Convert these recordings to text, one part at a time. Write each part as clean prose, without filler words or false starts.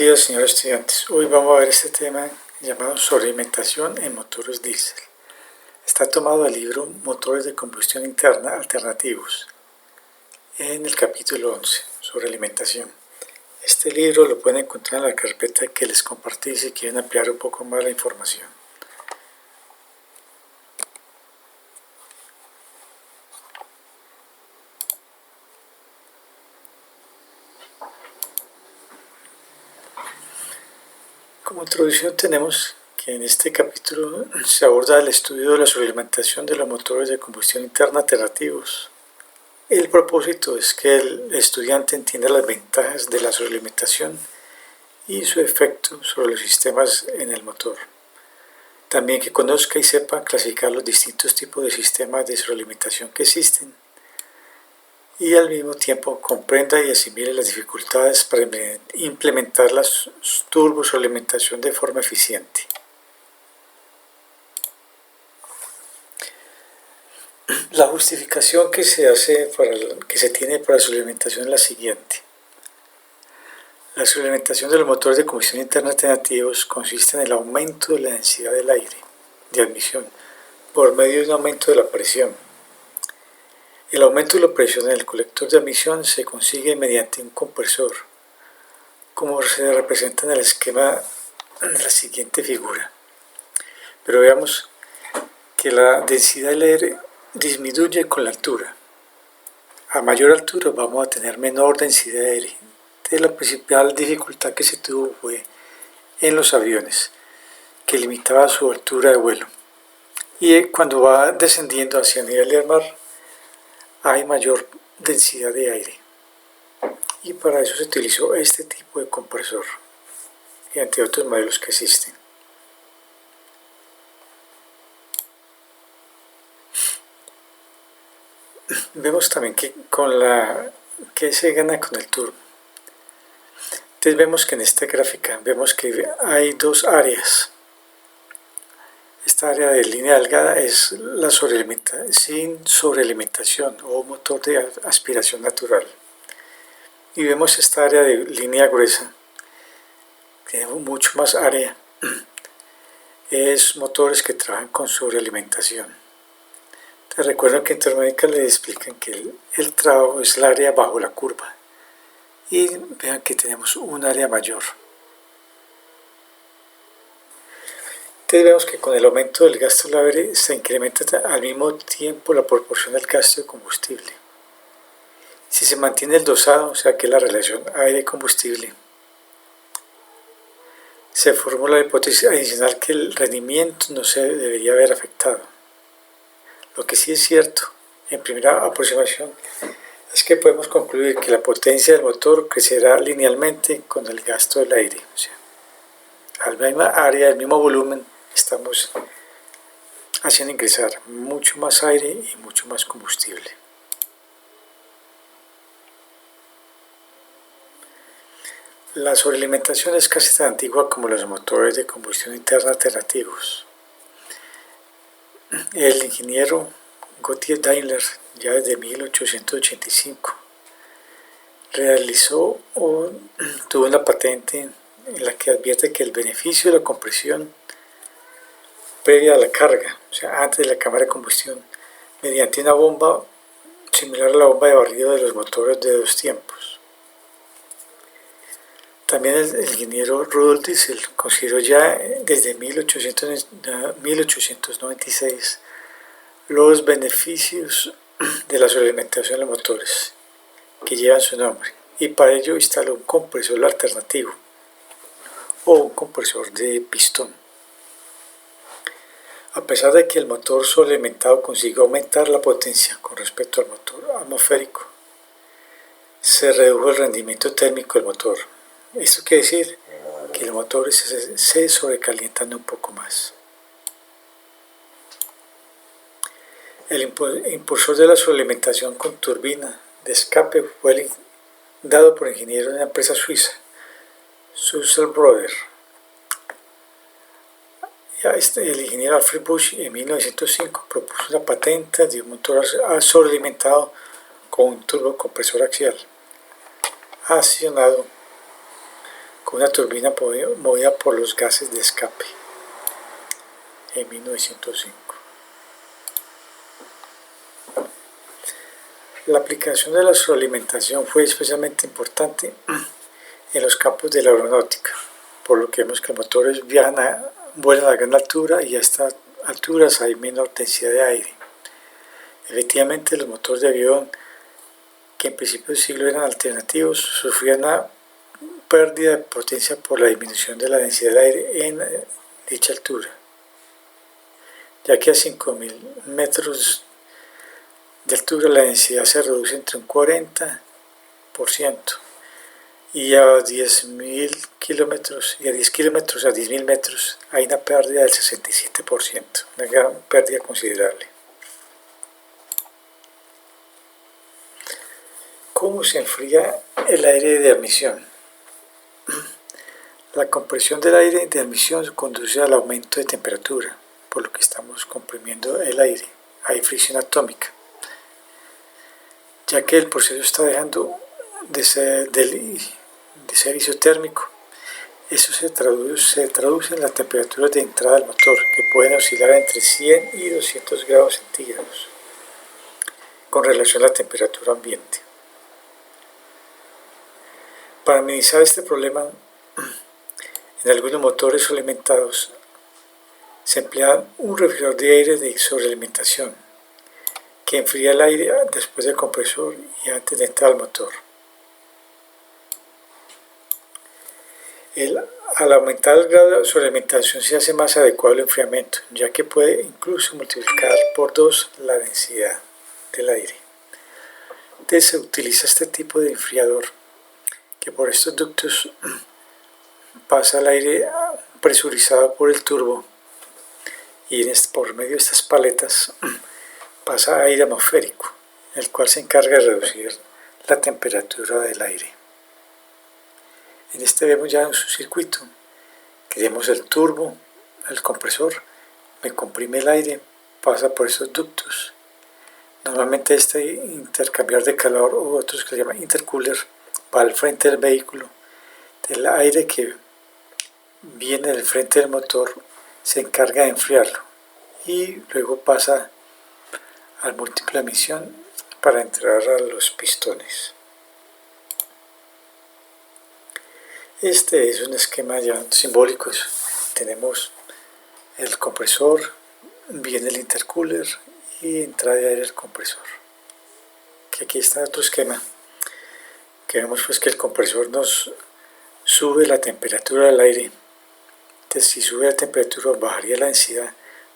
días, señores estudiantes. Hoy vamos a ver este tema llamado sobrealimentación en motores diésel. Está tomado del libro Motores de combustión interna alternativos, en el capítulo 11, sobre alimentación. Este libro lo pueden encontrar en la carpeta que les compartí si quieren ampliar un poco más la información. Como introducción tenemos que en este capítulo se aborda el estudio de la sobrealimentación de los motores de combustión interna alternativos. El propósito es que el estudiante entienda las ventajas de la sobrealimentación y su efecto sobre los sistemas en el motor. También que conozca y sepa clasificar los distintos tipos de sistemas de sobrealimentación que existen y al mismo tiempo comprenda y asimile las dificultades para implementar la turbosobrealimentación de forma eficiente. La justificación que se tiene para la sobrealimentación es la siguiente. La sobrealimentación de los motores de combustión interna alternativos consiste en el aumento de la densidad del aire de admisión por medio de un aumento de la presión. El aumento de la presión en el colector de admisión se consigue mediante un compresor, como se representa en el esquema de la siguiente figura. Pero veamos que la densidad del aire disminuye con la altura. A mayor altura vamos a tener menor densidad de aire. Entonces, la principal dificultad que se tuvo fue en los aviones, que limitaba su altura de vuelo. Y cuando va descendiendo hacia el nivel del mar, hay mayor densidad de aire. Y para eso se utilizó este tipo de compresor, y entre otros modelos que existen. Vemos también que que se gana con el turbo. Entonces vemos que en esta gráfica vemos que hay dos áreas. Esta área de línea delgada es la sin sobrealimentación o motor de aspiración natural. Y vemos esta área de línea gruesa, tiene mucho más área. Es motores que trabajan con sobrealimentación. Te recuerdo que en termodinámica les explican que el trabajo es el área bajo la curva. Y vean que tenemos un área mayor. Entonces vemos que con el aumento del gasto del aire se incrementa al mismo tiempo la proporción del gasto de combustible. Si se mantiene el dosado, o sea que la relación aire-combustible, se formula la hipótesis adicional que el rendimiento no se debería haber afectado. Lo que sí es cierto, en primera aproximación, es que podemos concluir que la potencia del motor crecerá linealmente con el gasto del aire. O sea, al misma área, al mismo volumen, estamos haciendo ingresar mucho más aire y mucho más combustible. La sobrealimentación es casi tan antigua como los motores de combustión interna alternativos. El ingeniero Gottlieb Daimler, ya desde 1885, tuvo una patente en la que advierte que el beneficio de la compresión previa a la carga, o sea, antes de la cámara de combustión, mediante una bomba similar a la bomba de barrido de los motores de dos tiempos. También el ingeniero Rudolf Diesel consideró ya desde 1896 los beneficios de la sobrealimentación de los motores que llevan su nombre, y para ello instaló un compresor alternativo o un compresor de pistón. A pesar de que el motor sobrealimentado consiguió aumentar la potencia con respecto al motor atmosférico, se redujo el rendimiento térmico del motor. Esto quiere decir que los motores se sobrecalientan un poco más. El impulsor de la sobrealimentación con turbina de escape fue dado por ingenieros de una empresa suiza, Sulzer Brothers. El ingeniero Alfred Busch en 1905 propuso una patente de un motor sobrealimentado con un turbocompresor axial accionado con una turbina movida por los gases de escape en 1905. La aplicación de la retroalimentación fue especialmente importante en los campos de la aeronáutica, por lo que vemos que los motores vuelan a gran altura y a estas alturas hay menor densidad de aire. Efectivamente, los motores de avión, que en principio del siglo eran alternativos, sufrían una pérdida de potencia por la disminución de la densidad de aire en dicha altura, ya que a 5.000 metros de altura la densidad se reduce entre un 40% y a 10.000 kilómetros y a 10 kilómetros a 10.000 metros hay una pérdida del 67%, una gran pérdida considerable. ¿Cómo se enfría el aire de admisión? La compresión del aire de admisión conduce al aumento de temperatura, por lo que estamos comprimiendo el aire. Hay fricción atómica, ya que el proceso está dejando de ser isotérmico. Eso se traduce en las temperaturas de entrada del motor, que pueden oscilar entre 100 y 200 grados centígrados con relación a la temperatura ambiente. Para minimizar este problema, en algunos motores alimentados se emplea un refrigerador de aire de sobrealimentación que enfría el aire después del compresor y antes de entrar al motor. Al aumentar el grado de sobrealimentación se hace más adecuado el enfriamiento, ya que puede incluso multiplicar por 2 la densidad del aire. Entonces se utiliza este tipo de enfriador, que por estos ductos pasa el aire presurizado por el turbo y por medio de estas paletas pasa aire atmosférico, el cual se encarga de reducir la temperatura del aire. En este vemos ya un circuito, que tenemos el turbo, el compresor, me comprime el aire, pasa por estos ductos. Normalmente este intercambiador de calor, o otros que se llaman intercooler, va al frente del vehículo. El aire que viene del frente del motor se encarga de enfriarlo y luego pasa al múltiple de emisión para entrar a los pistones. Este es un esquema ya simbólico. Tenemos el compresor, viene el intercooler y entrada de aire al compresor. Que aquí está otro esquema, que vemos pues que el compresor nos sube la temperatura del aire. Entonces, si sube la temperatura, bajaría la densidad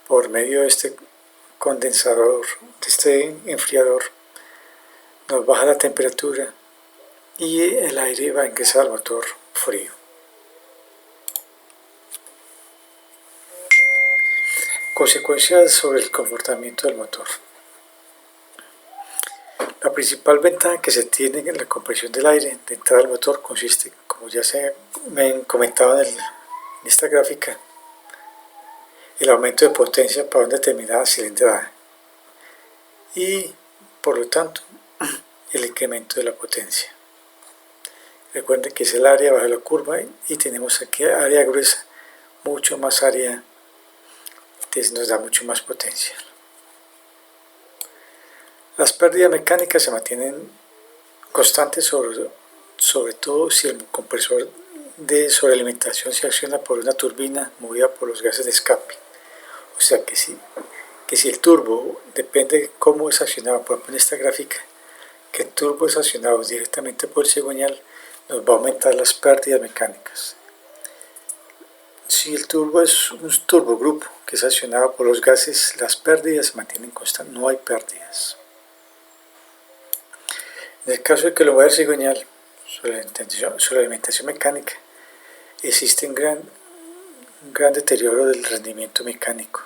por medio de este condensador, de este enfriador, nos baja la temperatura y el aire va a ingresar al motor frío. Consecuencias sobre el comportamiento del motor. La principal ventaja que se tiene en la compresión del aire de entrada al motor consiste, como ya me han comentado en esta gráfica, el aumento de potencia para una determinada cilindrada y, por lo tanto, el incremento de la potencia. Recuerden que es el área bajo la curva y tenemos aquí área gruesa, mucho más área, entonces nos da mucho más potencia. Las pérdidas mecánicas se mantienen constantes, sobre todo si el compresor de sobrealimentación se acciona por una turbina movida por los gases de escape. O sea que si el turbo, depende de cómo es accionado, por ejemplo en esta gráfica, que el turbo es accionado directamente por el cigüeñal, nos va a aumentar las pérdidas mecánicas. Si el turbo es un turbogrupo que es accionado por los gases, las pérdidas se mantienen constantes, no hay pérdidas. En el caso de que lo mueva el cigüeñal, sobre la alimentación mecánica, existe un gran deterioro del rendimiento mecánico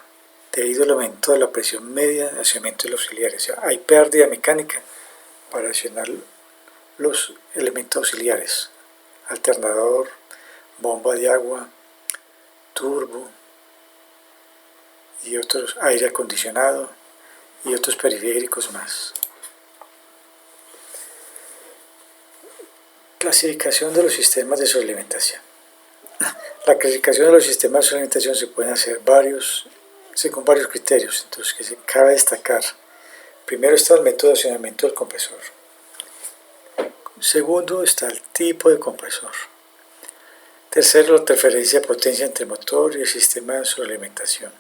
debido al aumento de la presión media de accionamiento de los auxiliares. O sea, hay pérdida mecánica para accionar los elementos auxiliares: alternador, bomba de agua, turbo y otros, aire acondicionado y otros periféricos más. Clasificación de los sistemas de sobrealimentación. La clasificación de los sistemas de alimentación se pueden hacer según varios criterios, entonces que se cabe destacar. Primero está el método de accionamiento del compresor. Segundo está el tipo de compresor. Tercero, la transferencia de potencia entre el motor y el sistema de sobrealimentación.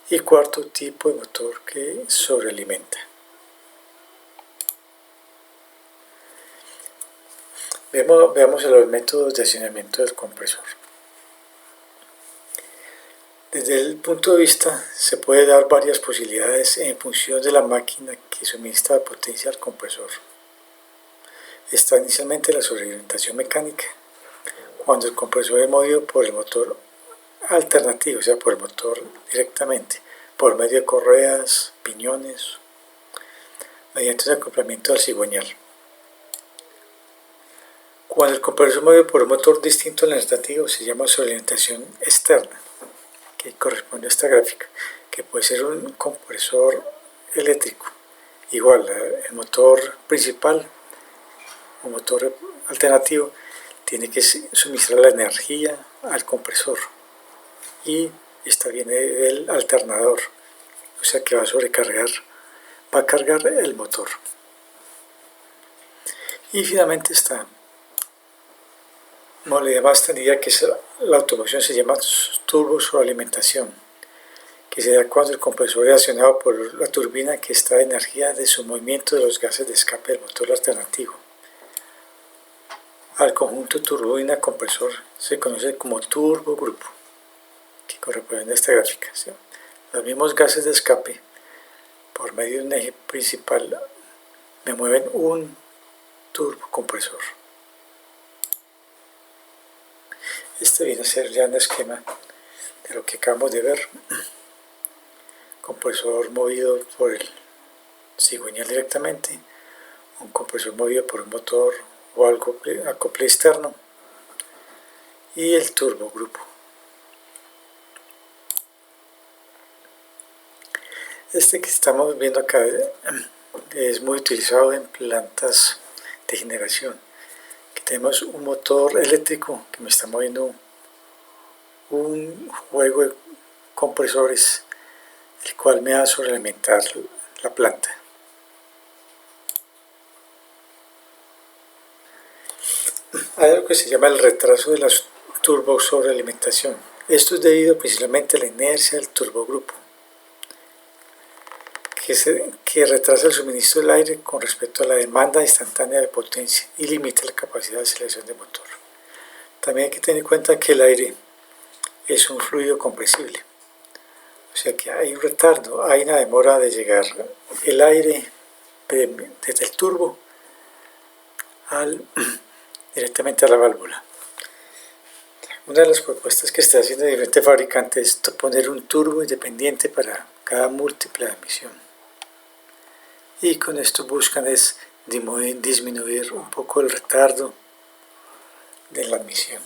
Y cuarto, tipo de motor que sobrealimenta. Veamos los métodos de accionamiento del compresor. Desde el punto de vista, se puede dar varias posibilidades en función de la máquina que suministra potencia al compresor. Está inicialmente la sobrealimentación mecánica, cuando el compresor es movido por el motor alternativo, o sea, por el motor directamente, por medio de correas, piñones, mediante un acoplamiento al cigüeñal. Cuando el compresor es movido por un motor distinto al alternativo, se llama sobrealimentación externa, que corresponde a esta gráfica, que puede ser un compresor eléctrico. Igual, el motor principal o motor alternativo tiene que suministrar la energía al compresor y esta viene del alternador, o sea que va a cargar el motor. Y finalmente está modalidad más extendida, que es la automoción, se llama turbo sobrealimentación, que se da cuando el compresor es accionado por la turbina que extrae energía de su movimiento de los gases de escape del motor alternativo. Al conjunto turbina-compresor se conoce como turbogrupo, que corresponde a esta gráfica. ¿Sí? Los mismos gases de escape, por medio de un eje principal, me mueven un turbocompresor. Este viene a ser ya un esquema de lo que acabamos de ver. Compresor movido por el cigüeñal directamente, un compresor movido por un motor o acople externo y el turbogrupo. Este que estamos viendo acá es muy utilizado en plantas de generación. Aquí tenemos un motor eléctrico que me está moviendo un juego de compresores, el cual me va a sobrealimentar la planta. Hay algo que se llama el retraso de la turbo sobrealimentación. Esto es debido principalmente a la inercia del turbogrupo, que retrasa el suministro del aire con respecto a la demanda instantánea de potencia y limita la capacidad de aceleración del motor. También hay que tener en cuenta que el aire es un fluido compresible, o sea que hay un retardo, hay una demora de llegar el aire desde el turbo directamente a la válvula. Una de las propuestas que está haciendo diferentes fabricantes es poner un turbo independiente para cada múltiple de admisión. Y con esto buscan disminuir un poco el retardo de la admisión.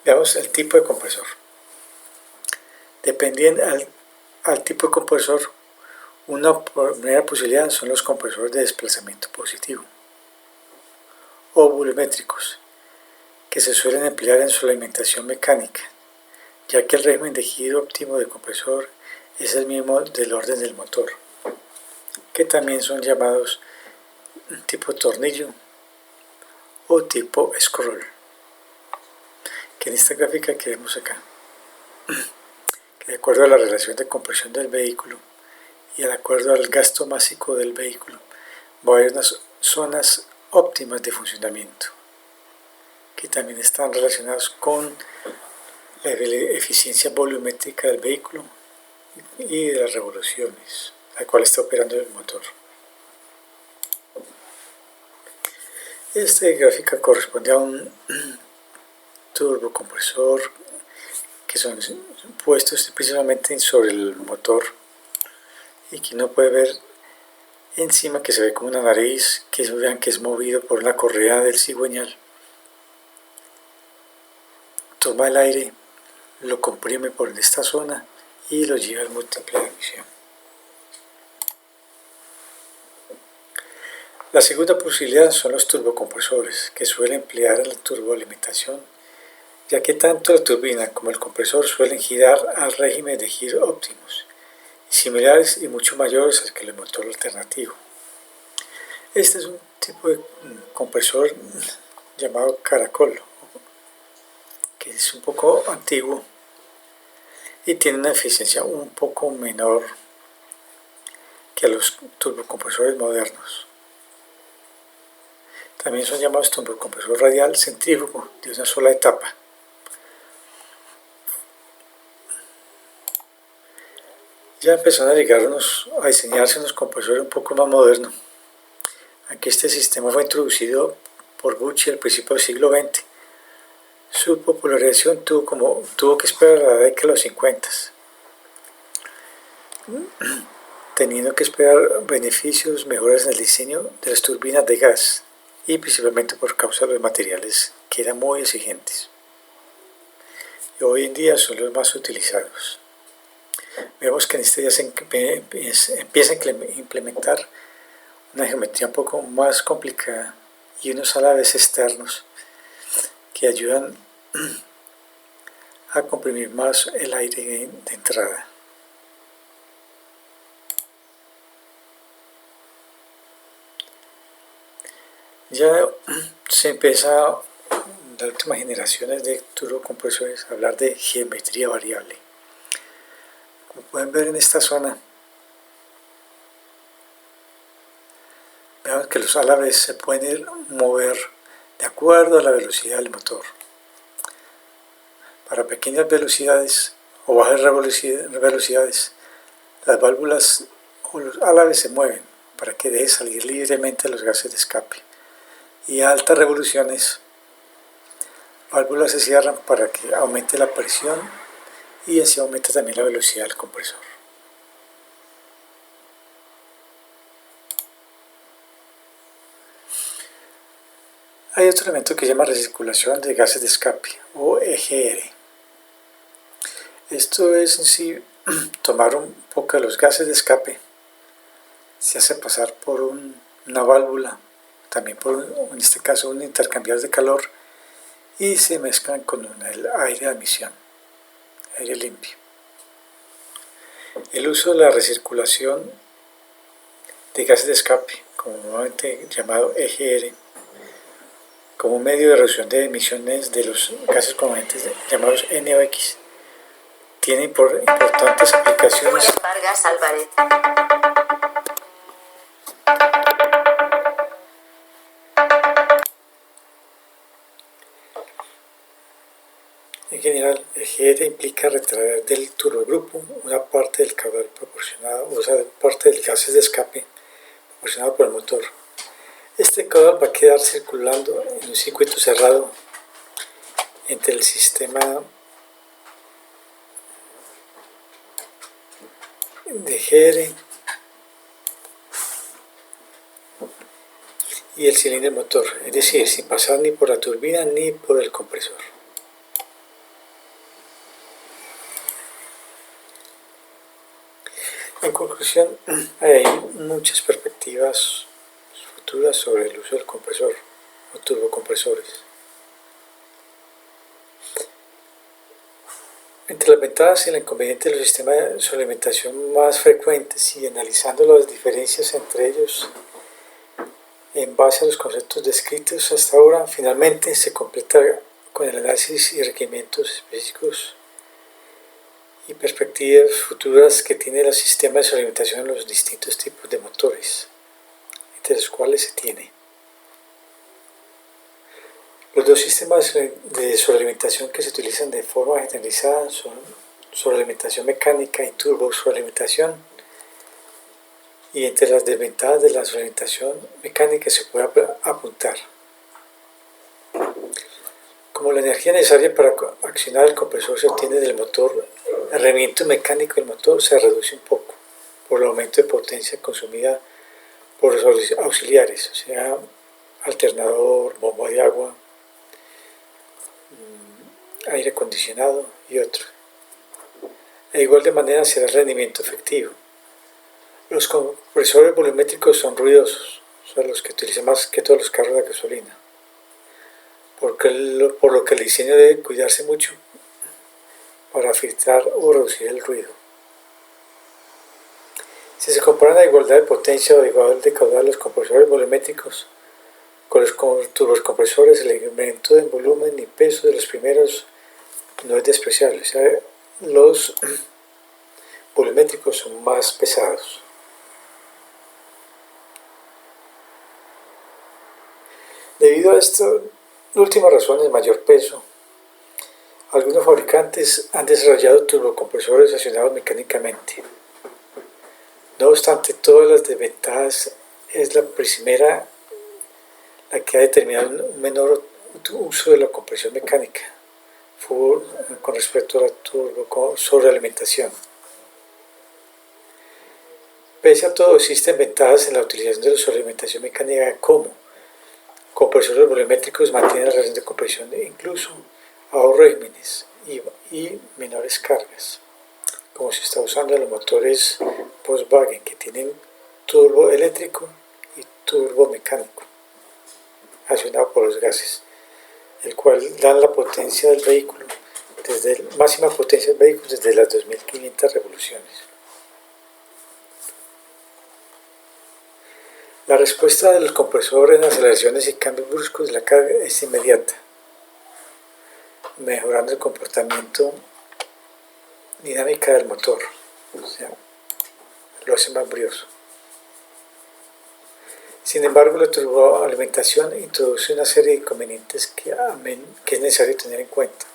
Veamos el tipo de compresor. Dependiendo al tipo de compresor, una primera posibilidad son los compresores de desplazamiento positivo o volumétricos, que se suelen emplear en su alimentación mecánica, ya que el régimen de giro óptimo del compresor es el mismo del orden del motor, que también son llamados tipo tornillo o tipo scroll, que en esta gráfica que vemos acá, que de acuerdo a la relación de compresión del vehículo y de acuerdo al gasto másico del vehículo, va a haber unas zonas óptimas de funcionamiento, que también están relacionadas con la eficiencia volumétrica del vehículo y de las revoluciones a cual está operando el motor. Esta gráfica corresponde a un turbocompresor que son puestos principalmente sobre el motor y que uno puede ver encima que se ve como una nariz vean que es movido por una correa del cigüeñal. Toma el aire, lo comprime por esta zona y lo lleva al múltiple de admisión. La segunda posibilidad son los turbocompresores, que suelen emplear en la turboalimentación, ya que tanto la turbina como el compresor suelen girar al régimen de giro óptimos, similares y mucho mayores al que el motor alternativo. Este es un tipo de compresor llamado caracol, que es un poco antiguo y tiene una eficiencia un poco menor que los turbocompresores modernos. También son llamados turbocompresor radial centrífugo de una sola etapa. Ya empezaron a diseñarse unos compresores un poco más modernos. Aunque este sistema fue introducido por Gucci al principio del siglo XX, su popularización tuvo que esperar a la década de los 50, teniendo que esperar beneficios mejores en el diseño de las turbinas de gas, y principalmente por causa de los materiales que eran muy exigentes. Y hoy en día son los más utilizados. Vemos que en este día se empieza a implementar una geometría un poco más complicada y unos álabes externos que ayudan a comprimir más el aire de entrada. Ya se empieza en las últimas generaciones de turbocompresores a hablar de geometría variable. Como pueden ver en esta zona, vemos que los álabes se pueden mover de acuerdo a la velocidad del motor. Para pequeñas velocidades o bajas velocidades, las válvulas o los álabes se mueven para que deje salir libremente los gases de escape. Y a altas revoluciones, válvulas se cierran para que aumente la presión y así aumenta también la velocidad del compresor. Hay otro elemento que se llama recirculación de gases de escape o EGR. Esto es en sí tomar un poco de los gases de escape, se hace pasar por una válvula, también por en este caso un intercambiador de calor, y se mezclan con el aire de admisión, aire limpio. El uso de la recirculación de gases de escape, comúnmente llamado EGR, como un medio de reducción de emisiones de los gases convenientes llamados NOx, tiene importantes aplicaciones. Vargas Álvarez. En general, el GR implica retraer del turbogrupo una parte del caudal proporcionado, o sea, parte del gases de escape proporcionado por el motor. Este caudal va a quedar circulando en un circuito cerrado entre el sistema de GR y el cilindro motor, es decir, sin pasar ni por la turbina ni por el compresor. En conclusión, hay muchas perspectivas futuras sobre el uso del compresor o turbocompresores. Entre las ventajas y el inconveniente de los sistemas de sobrealimentación más frecuentes y analizando las diferencias entre ellos en base a los conceptos descritos hasta ahora, finalmente se completa con el análisis y requerimientos específicos y perspectivas futuras que tiene el sistema de sobrealimentación en los distintos tipos de motores, entre los cuales se tiene. Los dos sistemas de sobrealimentación que se utilizan de forma generalizada son sobrealimentación mecánica y turbo sobrealimentación. Y entre las desventajas de la sobrealimentación mecánica se puede apuntar como la energía necesaria para accionar el compresor se obtiene del motor, el rendimiento mecánico del motor se reduce un poco por el aumento de potencia consumida por los auxiliares, o sea, alternador, bomba de agua, aire acondicionado y otros. De igual de manera será el rendimiento efectivo. Los compresores volumétricos son ruidosos, o sea, los que utilizan más que todos los carros de gasolina, por lo que el diseño debe cuidarse mucho para filtrar o reducir el ruido. Si se comparan a igualdad de potencia o de igual de caudal los compresores volumétricos con los turbocompresores, el incremento en volumen y peso de los primeros no es despreciable. O sea, los volumétricos son más pesados. Debido a esta última razón, el mayor peso, algunos fabricantes han desarrollado turbocompresores accionados mecánicamente. No obstante, todas las desventajas es la primera la que ha determinado un menor uso de la compresión mecánica con respecto a la sobrealimentación. Pese a todo, existen ventajas en la utilización de la sobrealimentación mecánica como compresores volumétricos mantienen la relación de compresión e incluso ahorro regímenes y menores cargas, como se está usando en los motores Volkswagen que tienen turbo eléctrico y turbo mecánico accionado por los gases, el cual dan la potencia del vehículo, máxima potencia del vehículo desde las 2500 revoluciones. La respuesta del compresor en aceleraciones y cambios bruscos de la carga es inmediata, mejorando el comportamiento dinámica del motor, o sea, lo hace más brioso. Sin embargo, la turboalimentación introduce una serie de inconvenientes que es necesario tener en cuenta.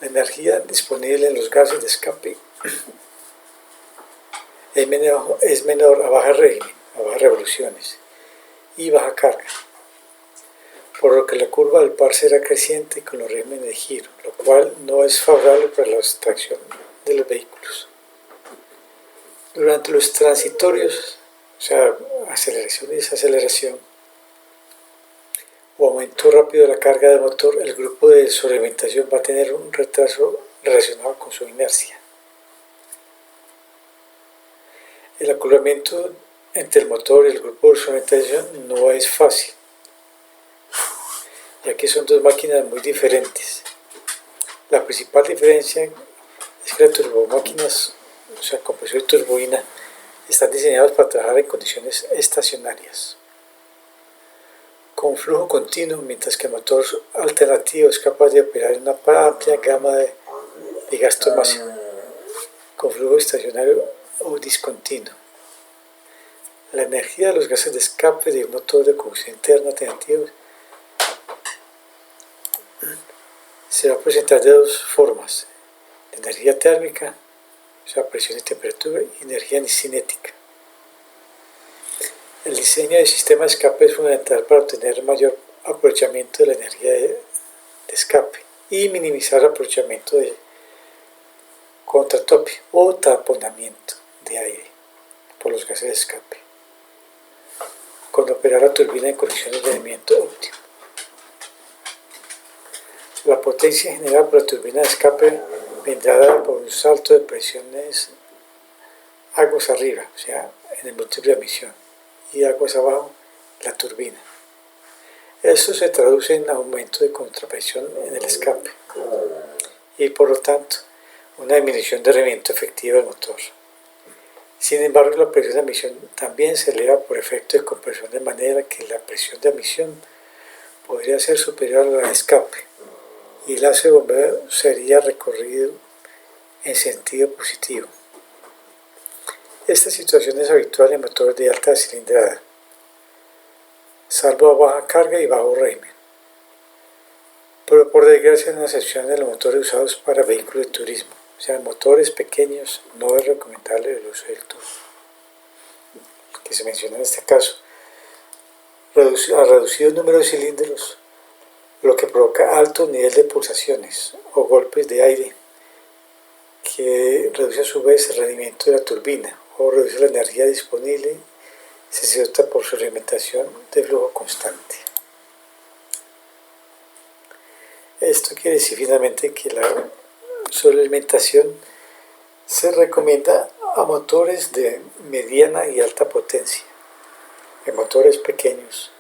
La energía disponible en los gases de escape es menor a baja régimen, a bajas revoluciones y baja carga, por lo que la curva del par será creciente con los regímenes de giro, lo cual no es favorable para la tracción de los vehículos. Durante los transitorios, o sea, aceleración y desaceleración, o aumento rápido de la carga del motor, el grupo de sobrealimentación va a tener un retraso relacionado con su inercia. El acoplamiento entre el motor y el grupo de sobrealimentación no es fácil, ya que son dos máquinas muy diferentes. La principal diferencia es que las turbomáquinas, o sea, compresor y turbina, están diseñados para trabajar en condiciones estacionarias, con flujo continuo, mientras que el motor alternativo es capaz de operar en una amplia gama de gasto máximo, con flujo estacionario o discontinuo. La energía de los gases de escape de un motor de combustión interna alternativo se va a presentar de dos formas: energía térmica, o sea, presión y temperatura, y energía cinética. El diseño del sistema de escape es fundamental para obtener mayor aprovechamiento de la energía de escape y minimizar el aprovechamiento de contratope o taponamiento de aire por los gases de escape, con operar la turbina en condiciones de rendimiento óptimo. La potencia generada por la turbina de escape vendrá dada por un salto de presiones aguas arriba, o sea, en el múltiple de emisión, y aguas abajo, la turbina. Esto se traduce en aumento de contrapresión en el escape y por lo tanto una disminución de rendimiento efectivo del motor. Sin embargo, la presión de emisión también se eleva por efecto de compresión, de manera que la presión de emisión podría ser superior a la de escape y el haz de bombeo sería recorrido en sentido positivo. Esta situación es habitual en motores de alta cilindrada, salvo a baja carga y bajo régimen, pero por desgracia es una excepción en los motores usados para vehículos de turismo, o sea, en motores pequeños no es recomendable el uso del turbo, que se menciona en este caso. A reducido número de cilindros, lo que provoca alto nivel de pulsaciones o golpes de aire, que reduce a su vez el rendimiento de la turbina o reduce la energía disponible, se opta por su alimentación de flujo constante. Esto quiere decir finalmente que la sobrealimentación se recomienda a motores de mediana y alta potencia, En motores pequeños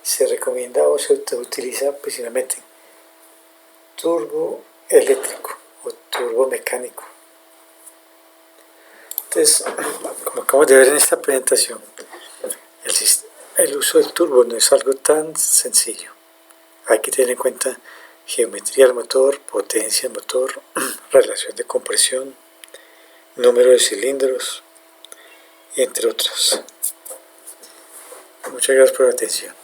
se recomienda o se utiliza principalmente turbo eléctrico o turbo mecánico. Entonces, como acabamos de ver en esta presentación, el uso del turbo no es algo tan sencillo. Hay que tener en cuenta geometría del motor, potencia del motor, relación de compresión, número de cilindros, entre otros. Muchas gracias por la atención.